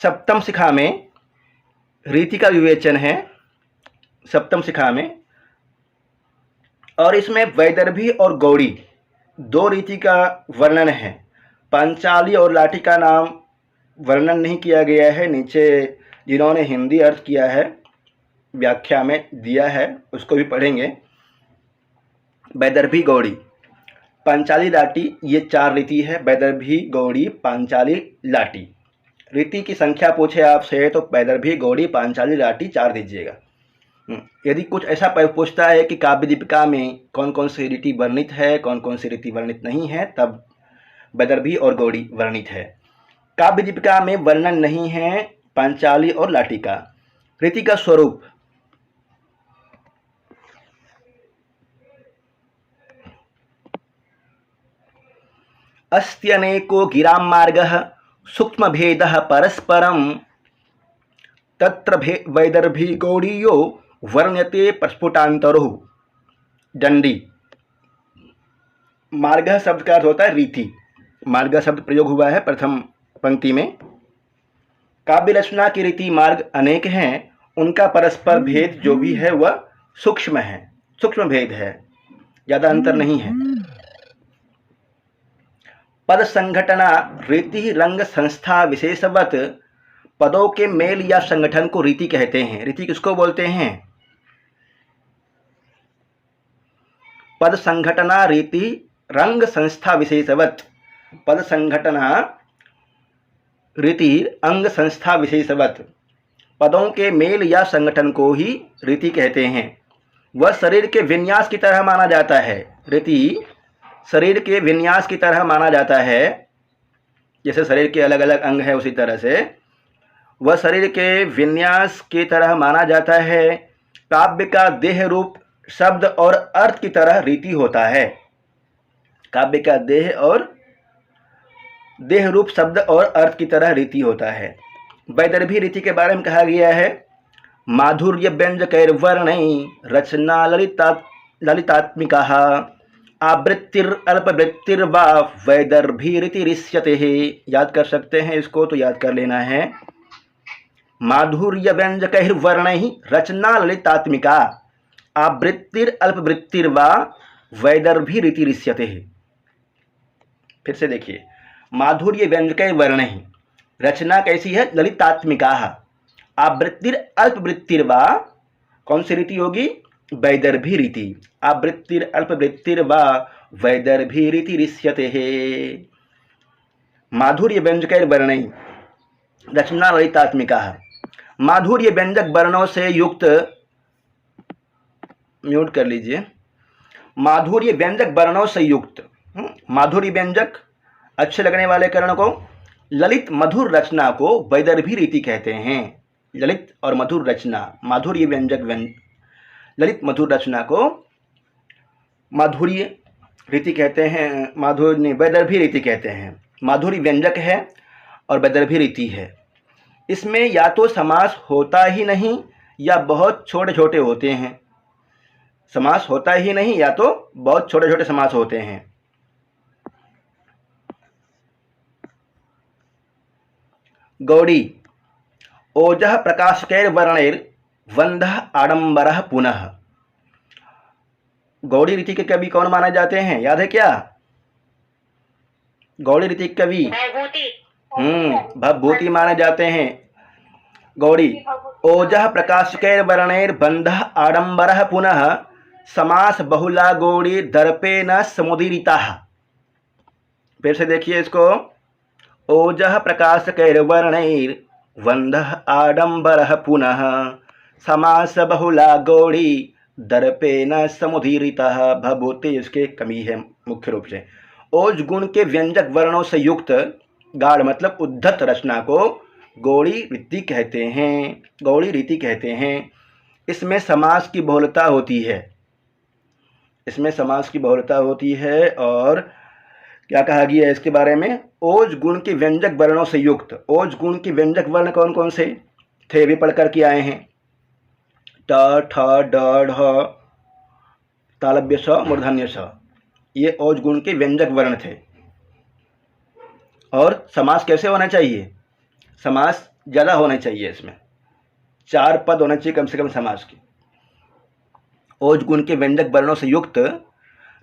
सप्तम शिखा में रीति का विवेचन है, सप्तम शिखा में, और इसमें वैदर्भी और गौड़ी दो रीति का वर्णन है। पांचाली और लाठी का नाम वर्णन नहीं किया गया है, नीचे जिन्होंने हिंदी अर्थ किया है व्याख्या में दिया है, उसको भी पढ़ेंगे। वैदर्भी, गौड़ी, पांचाली, लाठी, ये 4 रीति है। वैदर्भी, गौड़ी, पांचाली, लाठी। रीति की संख्या पूछे आपसे तो वैदर्भी, गौड़ी, पांचाली, लाठी 4 दीजिएगा। यदि कुछ ऐसा पूछता है कि काव्य दीपिका में कौन कौन सी रीति वर्णित है, कौन कौन सी रीति वर्णित नहीं है, तब वैदर्भी और गौड़ी वर्णित है। काव्य दीपिका में वर्णन नहीं है पांचाली और लाठी का। रीति का स्वरूप, अस्त्यनेको गिरां मार्गः सूक्ष्म भेदः परस्परं तत्र वैदर्भी गौड़ीयो वर्ण्यते प्रस्फुटांतरो। दंडी। मार्ग शब्द का अर्थ होता है रीति। मार्ग शब्द प्रयोग हुआ है प्रथम पंक्ति में। काव्य रचना की रीति मार्ग अनेक हैं, उनका परस्पर भेद जो भी है वह सूक्ष्म है, सूक्ष्म भेद है, ज्यादा अंतर नहीं है। पद संघटना रीति रंग संस्था विशेषवत पदों के मेल या संगठन को रीति कहते हैं। रीति किसको बोलते हैं? पद संघटना रीति रंग संस्था विशेषवत। पद संघटना रीति अंग संस्था विशेषवत पदों के मेल या संगठन को ही रीति कहते हैं। वह शरीर के विन्यास की तरह माना जाता है। रीति शरीर के विन्यास की तरह माना जाता है, जैसे शरीर के अलग अलग अंग है उसी तरह से वह शरीर के विन्यास की तरह माना जाता है। काव्य का देह रूप शब्द और अर्थ की तरह रीति होता है। काव्य का देह रूप शब्द और अर्थ की तरह रीति होता है। वैदर्भी रीति के बारे में कहा गया है, माधुर्य व्यंजकैर्वर्णैः रचना ललितात्मिका आवृत्तिर अल्पवृत्तिर्वा वैदर्भी रीतिरिष्यते। याद कर सकते हैं इसको, तो याद कर लेना है। माधुर्य व्यंजकैर्वर्णैः रचना ललितात्मिका आवृत्तिर अल्पवृत्तिर्वा वैदर्भी रीतिरिष्यते। फिर से देखिए, माधुर्य व्यंजकैर्वर्णैः रचना कैसी है? ललितात्मिका। आवृत्तिर अल्पवृत्तिर्वा, कौन सी रीति होगी? वैदर्भी रीति। आवृत्तिर अल्पवृत्तिर्वा वैदर्भी रीतिरिष्यते। माधुर्य व्यंजकैर्वर्णैः रचना ललितात्मिका। माधुर्य व्यंजक वर्णों से युक्त, म्यूट कर लीजिए, माधुर्य व्यंजक वर्णों से युक्त, माधुर्य व्यंजक अच्छे लगने वाले कर्ण को, ललित मधुर रचना को वैदर्भी रीति कहते हैं। ललित और मधुर रचना, माधुर्य व्यंजक ललित मधुर रचना को माधुर्य रीति कहते हैं, माधुर्य वैदर्भी रीति कहते हैं। माधुर्य व्यंजक है और वैदर्भी रीति है। इसमें या तो समास होता ही नहीं या बहुत छोटे छोटे होते हैं। समास होता ही नहीं या तो बहुत छोटे छोटे समास होते हैं। गौड़ी। ओजः प्रकाशकैर्वर्णैर्वन्धः आडंबरः पुनः। गौड़ी रीति के कवि कौन माने जाते हैं? याद है क्या? गौड़ी रीति के कवि भवभूति माने जाते हैं। गौड़ी। ओजः प्रकाशकैर्वर्णैर्बन्धः आडंबरः पुनः समास बहुला गौड़ी दर्पेण समुदीरिताः। फिर से देखिए इसको, ओजः प्रकाशकैर्वर्णैर्बन्धः आडंबरः पुनः समास बहुला गौड़ी दर्पेण समुदीरिताः। भवभूति इसके कमी है मुख्य रूप से। ओज गुण के व्यंजक वर्णों से युक्त गाढ़ मतलब उद्धत रचना को गौड़ी रीति कहते हैं। गौड़ी रीति कहते हैं। इसमें समास की बहुलता होती है। इसमें समास की बहुलता होती है। और क्या कहा गया है इसके बारे में? ओज गुण के व्यंजक वर्णों से युक्त। ओज गुण के व्यंजक वर्ण कौन कौन से थे? भी पढ़ कर के आए हैं। ट, ठ, ड, ढ, तालव्य स, मूर्धन्य स, ये ओज गुण के व्यंजक वर्ण थे। और समास कैसे होना चाहिए? समास ज़्यादा होने चाहिए, इसमें 4 पद होने चाहिए कम से कम समास की। ओज गुण के व्यंजक वर्णों से युक्त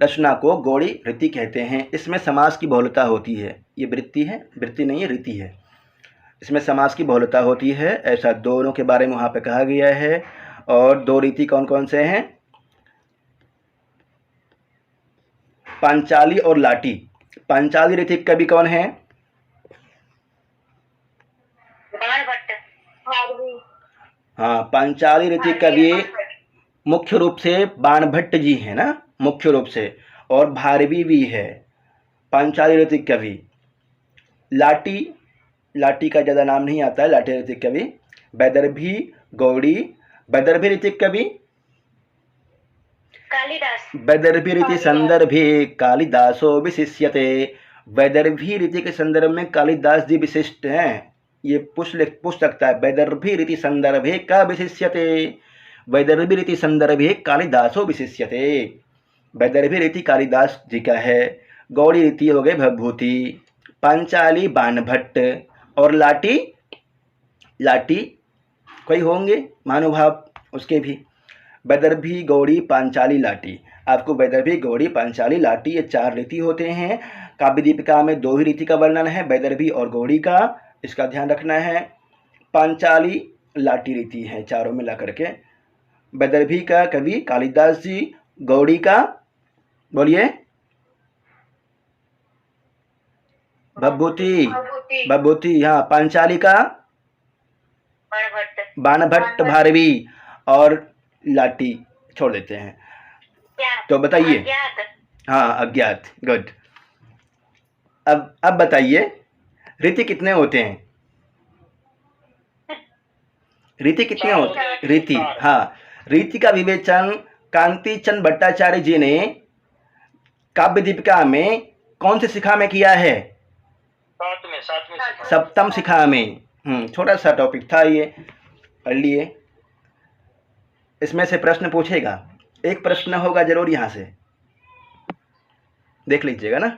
रचना को गौड़ी रीति कहते हैं। इसमें समास की बहुलता होती है। ये वृत्ति है, वृत्ति नहीं है, रीति है। इसमें समास की बहुलता होती है, ऐसा दोनों के बारे में वहाँ पे कहा गया है। और 2 रीति कौन कौन से हैं? पांचाली और लाटी। पांचाली रीति कवि कौन है? हाँ, पांचाली रीति कवि मुख्य रूप से बाणभट्ट जी है ना, मुख्य रूप से, और भारवी भी है पांचाली रीति कवि। लाटी का ज़्यादा नाम नहीं आता है। लाटी रीति कवि वैदर्भी, गौड़ी। वैदर्भी रीति कवि कालिदास। वैदर्भी रीति संदर्भे कालिदासो विशिष्यते। वैदर्भी रीति के संदर्भ में कालिदास जी विशिष्ट हैं। ये पूछ सकता है, वैदर्भी रीति संदर्भे का विशिष्यते। वैदर्भी रीति संदर्भे कालिदासो विशिष्यते। वैदर्भी रीति कालिदास जी का है। गौड़ी रीति हो गए भवभूति। पांचाली बाणभट्ट। और लाटी कोई होंगे महानुभाव उसके भी। वैदर्भी, गौड़ी, पांचाली, लाटी। आपको वैदर्भी, गौड़ी, पांचाली, लाटी ये 4 रीति होते हैं। काव्य दीपिका में 2 ही रीति का वर्णन है, वैदर्भी और गौड़ी का, इसका ध्यान रखना है। पांचाली, लाटी रीति है चारों मिला करके। वैदर्भी का कवि कालिदास जी, गौड़ी का बोलिए भवभूति। हाँ, पांचाली का बाणभट्ट भारवी, और लाटी छोड़ देते हैं। तो बताइए। हाँ, अज्ञात। गुड। अब बताइए, रीति कितने होते हैं? रीति कितने होते हैं? रीति, हाँ, रीति का विवेचन कांति चंद भट्टाचार्य जी ने काव्य दीपिका में कौन सी शिखा में किया है? सप्तम शिखा में। छोटा सा टॉपिक था ये, पढ़ लिए। इसमें से प्रश्न पूछेगा, एक प्रश्न होगा जरूर, यहाँ से देख लीजिएगा ना।